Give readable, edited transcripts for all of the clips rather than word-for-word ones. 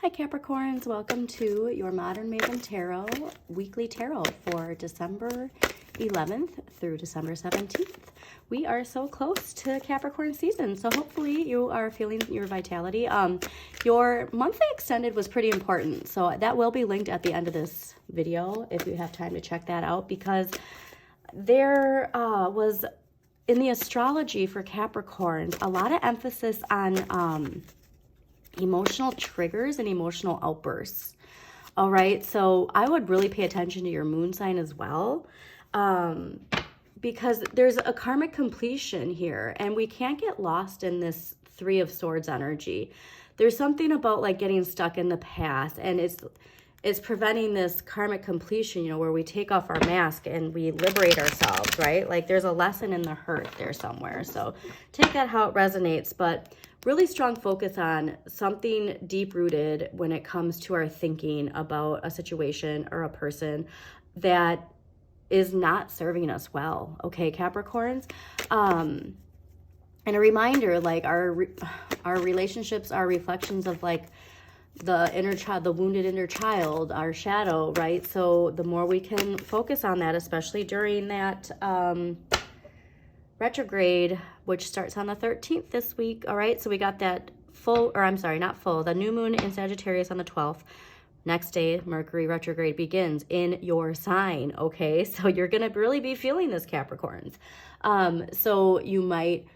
Hi Capricorns, welcome to your Modern Maven Tarot weekly tarot for December 11th through December 17th. We are so close to Capricorn season, so hopefully you are feeling your vitality. Your monthly extended was pretty important, so that will be linked at the end of this video if you have time to check that out, because there was, in the astrology for Capricorns, a lot of emphasis on emotional triggers and emotional outbursts. All right, so I would really pay attention to your moon sign as well, because there's a karmic completion here, and we can't get lost in this Three of Swords energy. There's something about like getting stuck in the past, and it's preventing this karmic completion, you know, where we take off our mask and we liberate ourselves, right? Like there's a lesson in the hurt there somewhere. So take that how it resonates, but really strong focus on something deep-rooted when it comes to our thinking about a situation or a person that is not serving us well, okay, Capricorns? And a reminder, like our relationships are reflections of like the inner child, the wounded inner child, our shadow, right? So the more we can focus on that, especially during that retrograde, which starts on the 13th this week. All right, so we got that the new moon in Sagittarius on the 12th. Next day, Mercury retrograde begins in your sign. Okay, so you're gonna really be feeling this, Capricorns. So you might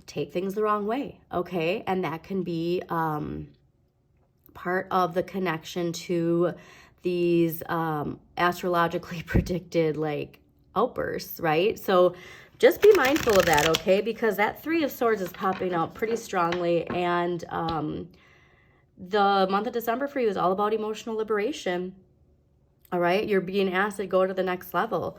take things the wrong way, okay, and that can be part of the connection to these astrologically predicted like outbursts, right? So just be mindful of that, okay? Because that Three of Swords is popping out pretty strongly, and the month of December for you is all about emotional liberation, all right? You're being asked to go to the next level.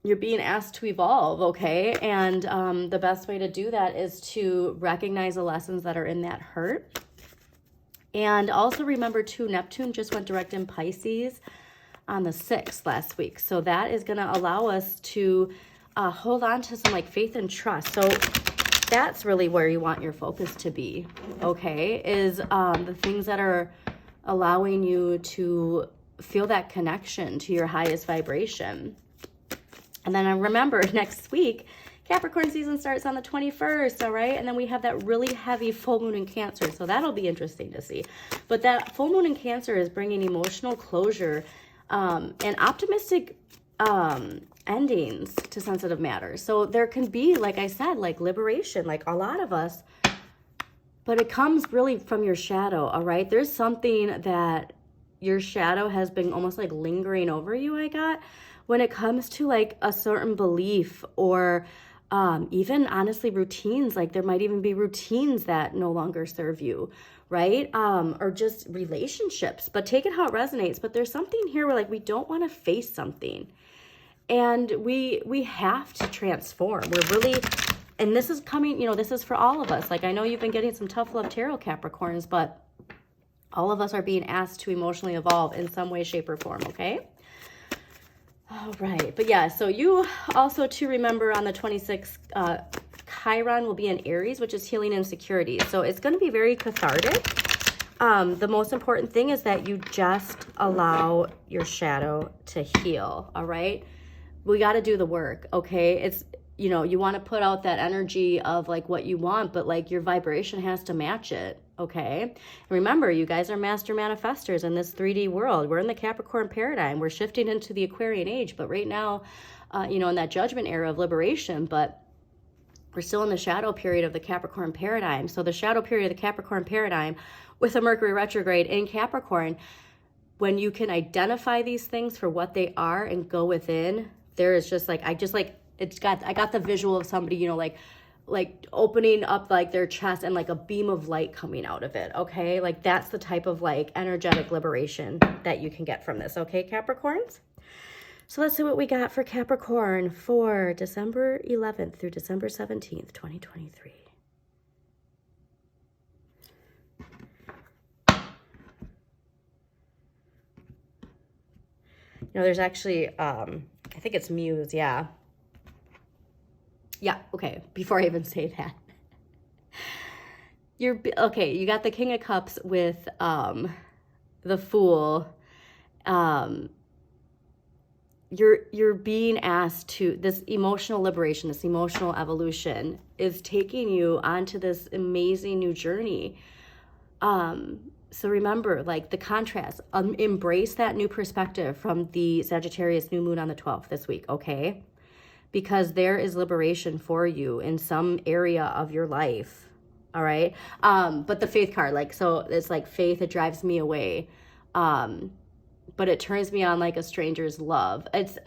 You're being asked to evolve, okay? And the best way to do that is to recognize the lessons that are in that hurt. And also remember too, Neptune just went direct in Pisces on the 6th last week. So that is going to allow us to hold on to some like faith and trust. So that's really where you want your focus to be, okay? Is the things that are allowing you to feel that connection to your highest vibration. And then remember, next week, Capricorn season starts on the 21st, all right? And then we have that really heavy full moon in Cancer, so that'll be interesting to see. But that full moon in Cancer is bringing emotional closure and optimistic endings to sensitive matters. So there can be, like I said, like liberation, like a lot of us, but it comes really from your shadow, all right? There's something that your shadow has been almost like lingering over you, I got, when it comes to like a certain belief or even honestly routines. Like there might even be routines that no longer serve you, right? Or just relationships, but take it how it resonates. But there's something here where like we don't want to face something, and we have to transform. We're really, and this is coming, you know, this is for all of us. Like I know you've been getting some tough love tarot, Capricorns, but all of us are being asked to emotionally evolve in some way, shape, or form, okay? All right, but yeah, so you also to remember on the 26th, Chiron will be in Aries, which is healing insecurity. So it's going to be very cathartic. The most important thing is that you just allow your shadow to heal, all right? We got to do the work, okay? It's, you know, you want to put out that energy of like what you want, but like your vibration has to match it, okay? And remember, you guys are master manifestors in this 3D world. We're in the Capricorn paradigm. We're shifting into the Aquarian age, but right now, you know, in that judgment era of liberation, but we're still in the shadow period of the Capricorn paradigm. So the shadow period of the Capricorn paradigm with a Mercury retrograde in Capricorn, when you can identify these things for what they are and go within, there is just like, I got the visual of somebody, you know, like opening up like their chest and like a beam of light coming out of it, okay? Like that's the type of like energetic liberation that you can get from this, okay, Capricorns? So let's see what we got for Capricorn for December 11th through December 17th, 2023. You know, there's actually, I think it's Muse, yeah. Yeah, okay, before I even say that. okay, you got the King of Cups with the Fool. You're being asked to, this emotional liberation, this emotional evolution is taking you onto this amazing new journey. So remember, like, the contrast, embrace that new perspective from the Sagittarius new moon on the 12th this week, okay? Because there is liberation for you in some area of your life, all right? But the Faith card, like, so it's like faith, it drives me away. But it turns me on like a stranger's love. It's,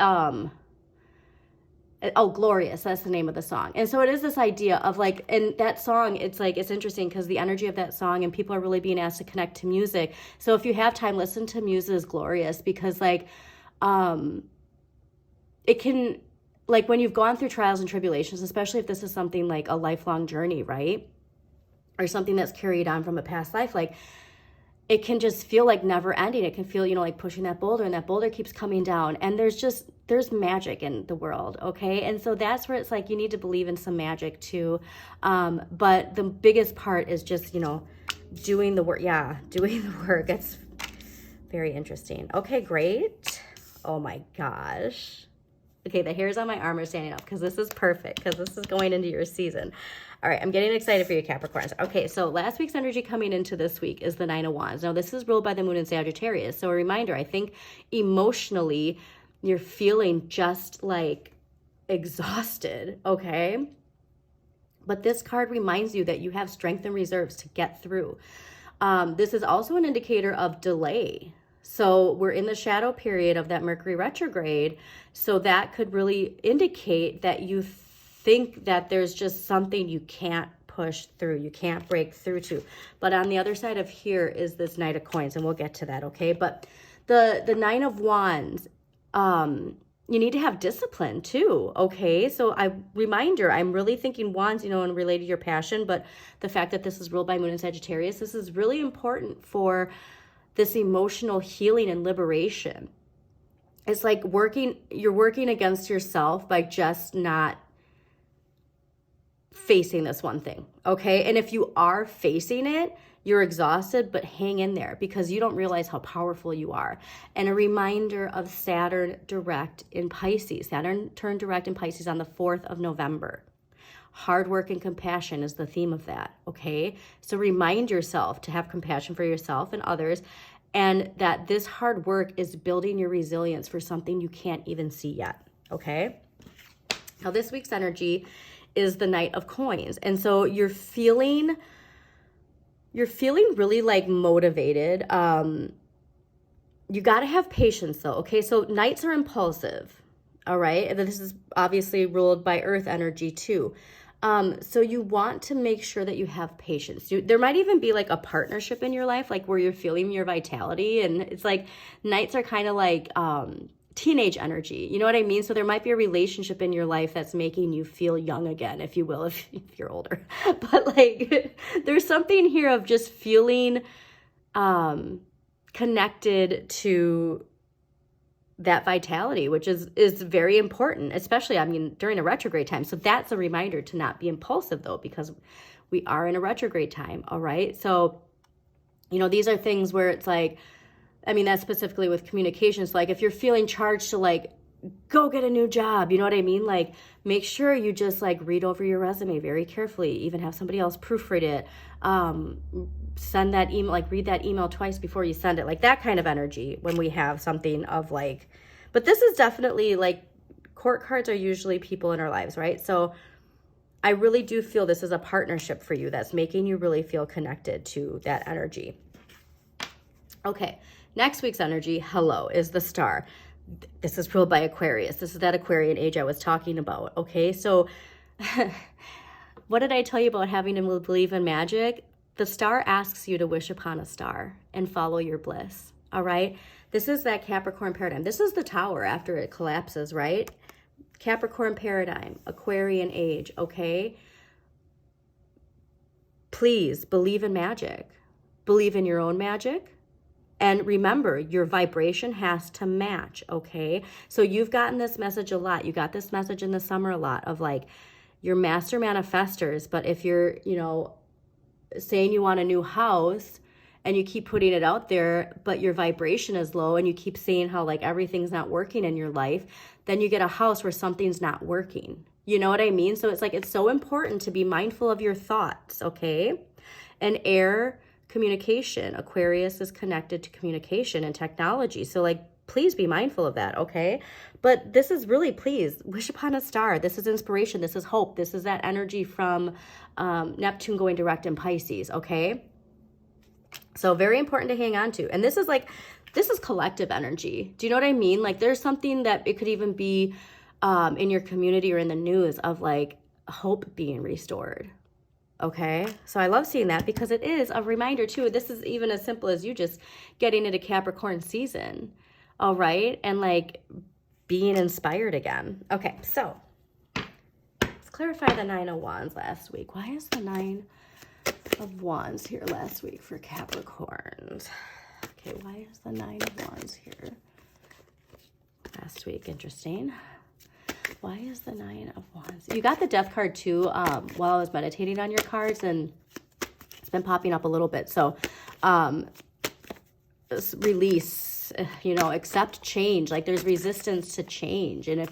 Glorious, that's the name of the song. And so it is this idea of like, and that song, it's like, it's interesting because the energy of that song, and people are really being asked to connect to music. So if you have time, listen to Muse's Glorious, because like, it can, like, when you've gone through trials and tribulations, especially if this is something like a lifelong journey, right? Or something that's carried on from a past life, like, it can just feel like never ending. It can feel, like pushing that boulder, and that boulder keeps coming down. And there's magic in the world, okay? And so that's where it's like, you need to believe in some magic too. But the biggest part is just, doing the work. Yeah, doing the work. It's very interesting. Okay, great. Oh my gosh. Okay, the hairs on my arm are standing up because this is perfect, because this is going into your season. All right, I'm getting excited for you, Capricorns. Okay, so last week's energy coming into this week is the Nine of Wands. Now, this is ruled by the moon in Sagittarius. So a reminder, I think emotionally, you're feeling just like exhausted, okay? But this card reminds you that you have strength and reserves to get through. This is also an indicator of delay. So we're in the shadow period of that Mercury retrograde. So that could really indicate that you think that there's just something you can't push through, you can't break through to. But on the other side of here is this Knight of Coins, and we'll get to that, okay? But the Nine of Wands, you need to have discipline too, okay? So reminder, I'm really thinking wands, and related to your passion, but the fact that this is ruled by moon in Sagittarius, this is really important for this emotional healing and liberation. It's like you're working against yourself by just not facing this one thing, okay? And if you are facing it, you're exhausted, but hang in there, because you don't realize how powerful you are. And a reminder of Saturn direct in Pisces. Saturn turned direct in Pisces on the 4th of November. Hard work and compassion is the theme of that, okay? So remind yourself to have compassion for yourself and others, and that this hard work is building your resilience for something you can't even see yet, okay? Now, this week's energy is the Knight of Coins. And so you're feeling really like motivated. You got to have patience though. Okay. So Knights are impulsive. All right. And this is obviously ruled by earth energy too. So you want to make sure that you have patience. There might even be like a partnership in your life, like where you're feeling your vitality. And it's like Knights are kind of like, teenage energy, you know what I mean? So there might be a relationship in your life that's making you feel young again, if you will, if you're older. But like, there's something here of just feeling connected to that vitality, which is very important, especially, during a retrograde time. So that's a reminder to not be impulsive though, because we are in a retrograde time, all right? So, these are things where it's like, that's specifically with communications. Like if you're feeling charged to like, go get a new job, you know what I mean? Like make sure you just like read over your resume very carefully, even have somebody else proofread it. Send that email, like read that email twice before you send it, like that kind of energy when we have something of like, but this is definitely like, court cards are usually people in our lives, right? So I really do feel this is a partnership for you that's making you really feel connected to that energy. Okay. Next week's energy, hello, is the Star. This is ruled by Aquarius. This is that Aquarian age I was talking about, okay? So what did I tell you about having to believe in magic? The Star asks you to wish upon a star and follow your bliss, all right? This is that Capricorn paradigm. This is the Tower after it collapses, right? Capricorn paradigm, Aquarian age, okay? Please believe in magic. Believe in your own magic. And remember, your vibration has to match, okay? So you've gotten this message a lot. You got this message in the summer a lot of like, you're master manifestors, but if you're, saying you want a new house and you keep putting it out there, but your vibration is low and you keep saying how like everything's not working in your life, then you get a house where something's not working. You know what I mean? So it's like, it's so important to be mindful of your thoughts, okay? And air, communication. Aquarius is connected to communication and technology. So like, please be mindful of that, okay? But this is really, please, wish upon a star. This is inspiration. This is hope. This is that energy from Neptune going direct in Pisces, okay? So very important to hang on to. And this is like, this is collective energy. Do you know what I mean? Like there's something that it could even be in your community or in the news of like hope being restored. Okay, so I love seeing that because it is a reminder too. This is even as simple as you just getting into Capricorn season. All right, and like being inspired again. Okay, so let's clarify the 9 of Wands last week. Why is the 9 of Wands here last week for Capricorns? Okay, why is the 9 of Wands here last week? Interesting. Why is the 9 of Wands? You got the Death card too while I was meditating on your cards, and it's been popping up a little bit. So release, you know, accept change. Like there's resistance to change. And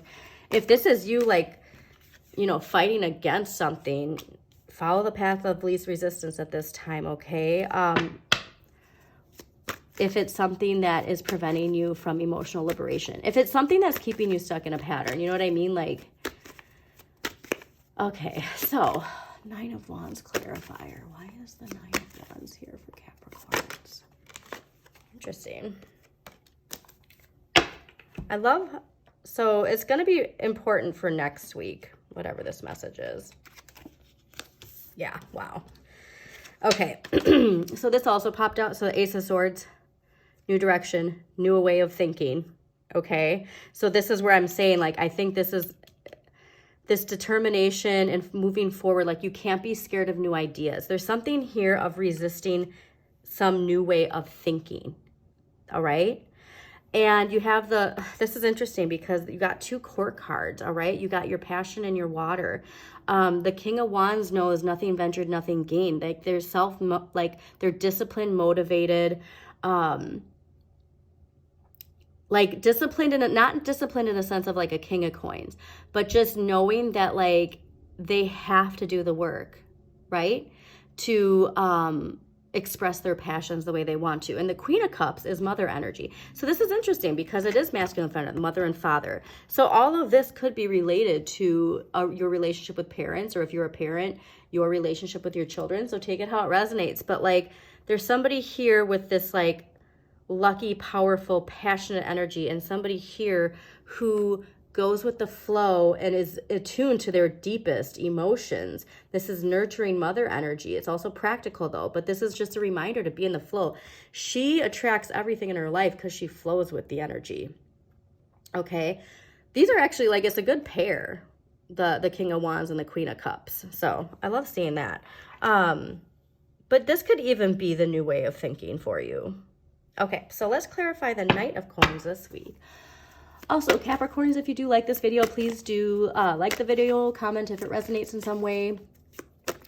if this is you like, you know, fighting against something, follow the path of least resistance at this time, okay? If it's something that is preventing you from emotional liberation. If it's something that's keeping you stuck in a pattern, you know what I mean? Like, okay, so 9 of Wands clarifier. Why is the 9 of Wands here for Capricorns? Interesting. I love, so it's going to be important for next week, whatever this message is. Yeah, wow. Okay, so this also popped out. So the Ace of Swords. New direction, new way of thinking, okay? So this is where I'm saying, like, I think this is this determination and moving forward. Like, you can't be scared of new ideas. There's something here of resisting some new way of thinking, all right? And you have this is interesting because you got 2 court cards, all right? You got your passion and your water. The King of Wands knows nothing ventured, nothing gained. Like, they're they're disciplined, motivated, like disciplined in not disciplined in the sense of like a King of Coins, but just knowing that like they have to do the work, right? To express their passions the way they want to. And the Queen of Cups is mother energy. So this is interesting because it is masculine, feminine, mother and father. So all of this could be related to your relationship with parents, or if you're a parent, your relationship with your children. So take it how it resonates. But like there's somebody here with this like lucky, powerful, passionate energy, and somebody here who goes with the flow and is attuned to their deepest emotions. This is nurturing mother energy. It's also practical though, but this is just a reminder to be in the flow. She attracts everything in her life because she flows with the energy. Okay, these are actually like, it's a good pair, the King of Wands and the Queen of Cups. So I love seeing that. But this could even be the new way of thinking for you. Okay, so let's clarify the Knight of Coins this week. Also, Capricorns, if you do like this video, please do like the video, comment if it resonates in some way,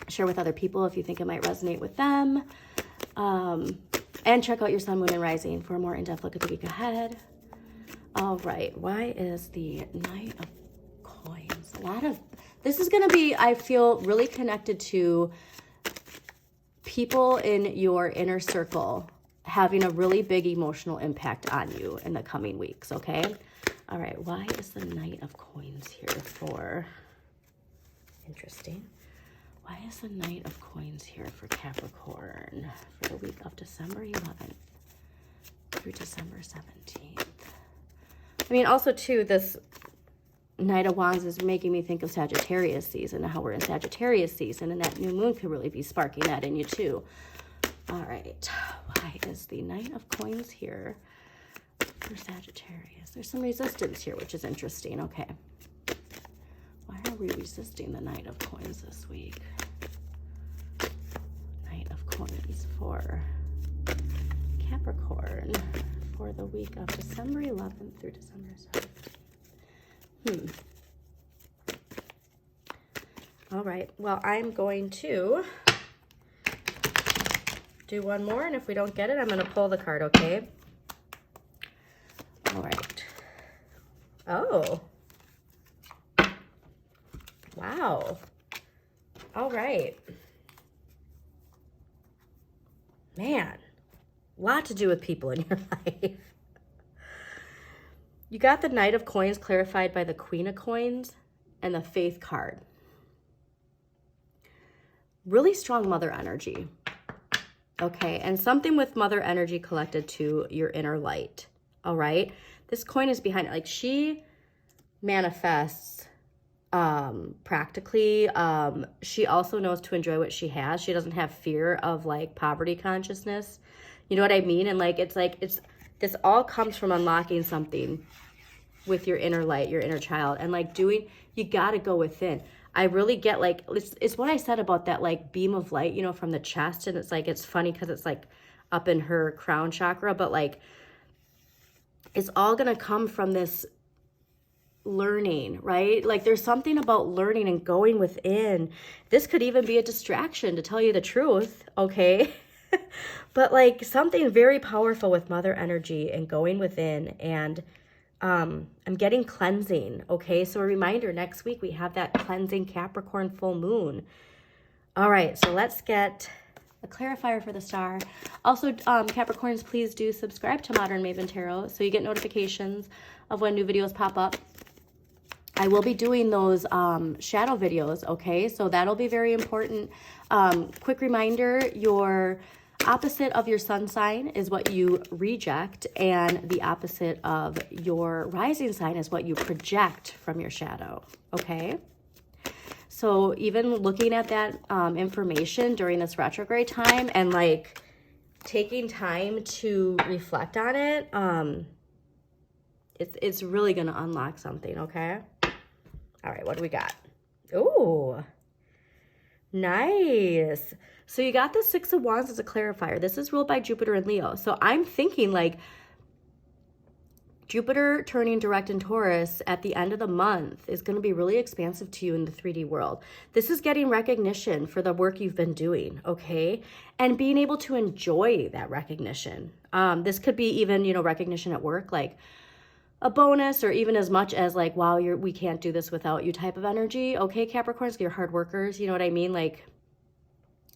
share with other people if you think it might resonate with them, and check out your Sun, Moon, and Rising for a more in-depth look at the week ahead. All right, why is the Knight of Coins? This is going to be, I feel, really connected to people in your inner circle having a really big emotional impact on you in the coming weeks, okay? All right, why is the Knight of Coins here for, interesting. Why is the Knight of Coins here for Capricorn for the week of December 11th through December 17th? I mean, also too, this Knight of Wands is making me think of Sagittarius season and how we're in Sagittarius season, and that new moon could really be sparking that in you too. All right, why is the Knight of Coins here for Sagittarius? There's some resistance here, which is interesting. Okay. Why are we resisting the Knight of Coins this week? Knight of Coins for Capricorn for the week of December 11th through December 17th. All right. Well, I'm going to do one more, and if we don't get it, I'm going to pull the card, okay? All right. Oh. Wow. All right. Man, a lot to do with people in your life. You got the Knight of Coins clarified by the Queen of Coins and the Faith card. Really strong mother energy. Okay, and something with mother energy collected to your inner light. All right, this coin is behind it. Like, she manifests practically. She also knows to enjoy what she has. She doesn't have fear of like poverty consciousness. You know what I mean? And like, this all comes from unlocking something with your inner light, your inner child, and like you got to go within. I really get like, it's what I said about that like beam of light, you know, from the chest. And it's like, it's funny because it's like up in her crown chakra, but like, it's all going to come from this learning, right? Like, there's something about learning and going within. This could even be a distraction, to tell you the truth, okay? But like, something very powerful with mother energy and going within. And I'm getting cleansing, okay? So a reminder, next week we have that cleansing Capricorn full moon. All right, so let's get a clarifier for the star. Also, Capricorns, please do subscribe to Modern Maven Tarot so you get notifications of when new videos pop up. I will be doing those shadow videos, okay? So that'll be very important. Quick reminder, your opposite of your sun sign is what you reject, and the opposite of your rising sign is what you project from your shadow, okay? So even looking at that information during this retrograde time and like taking time to reflect on it, it's really going to unlock something, okay? All right, what do we got? Ooh, nice. So you got the Six of Wands as a clarifier. This is ruled by Jupiter and Leo. So I'm thinking like Jupiter turning direct in Taurus at the end of the month is going to be really expansive to you in the 3D world. This is getting recognition for the work you've been doing, okay? And being able to enjoy that recognition. This could be even, you know, recognition at work, like a bonus, or even as much as like, wow, we can't do this without you type of energy. Okay, Capricorns, you're hard workers. You know what I mean? Like,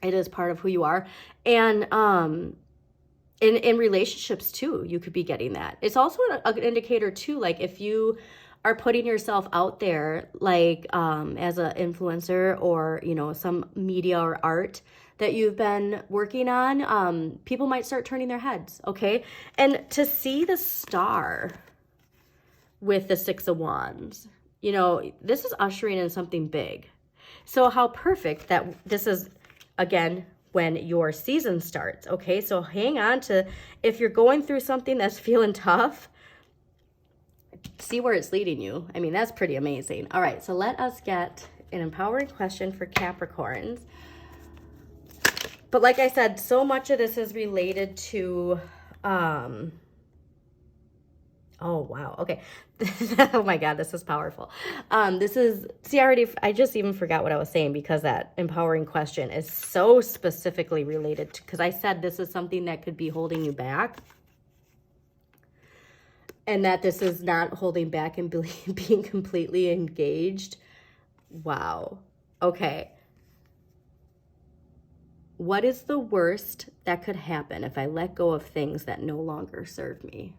it is part of who you are. And in relationships too, you could be getting that. It's also an indicator too, like if you are putting yourself out there, like as an influencer, or, you know, some media or art that you've been working on, people might start turning their heads, okay? And to see the star with the Six of Wands, you know, this is ushering in something big. So how perfect that this is, again, when your season starts, okay? So hang on to, if you're going through something that's feeling tough, see where it's leading you. I mean, that's pretty amazing. All right, so let us get an empowering question for Capricorns. But like I said, so much of this is related to, oh, wow. Okay. Oh my God, this is powerful. This is, see, I just even forgot what I was saying, because that empowering question is so specifically related to, because I said this is something that could be holding you back, and that this is not holding back and being completely engaged. Wow. Okay. What is the worst that could happen if I let go of things that no longer serve me?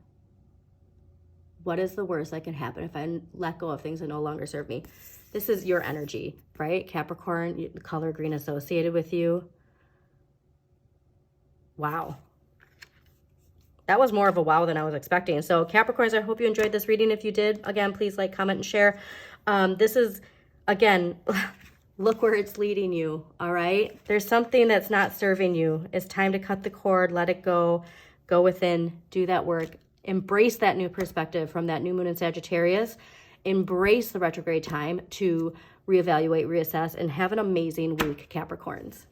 What is the worst that can happen if I let go of things that no longer serve me? This is your energy, right? Capricorn, the color green associated with you. Wow. That was more of a wow than I was expecting. So Capricorns, I hope you enjoyed this reading. If you did, again, please like, comment, and share. This is, again, look where it's leading you, all right? There's something that's not serving you. It's time to cut the cord, let it go, go within, do that work. Embrace that new perspective from that new moon in Sagittarius. Embrace the retrograde time to reevaluate, reassess, and have an amazing week, Capricorns.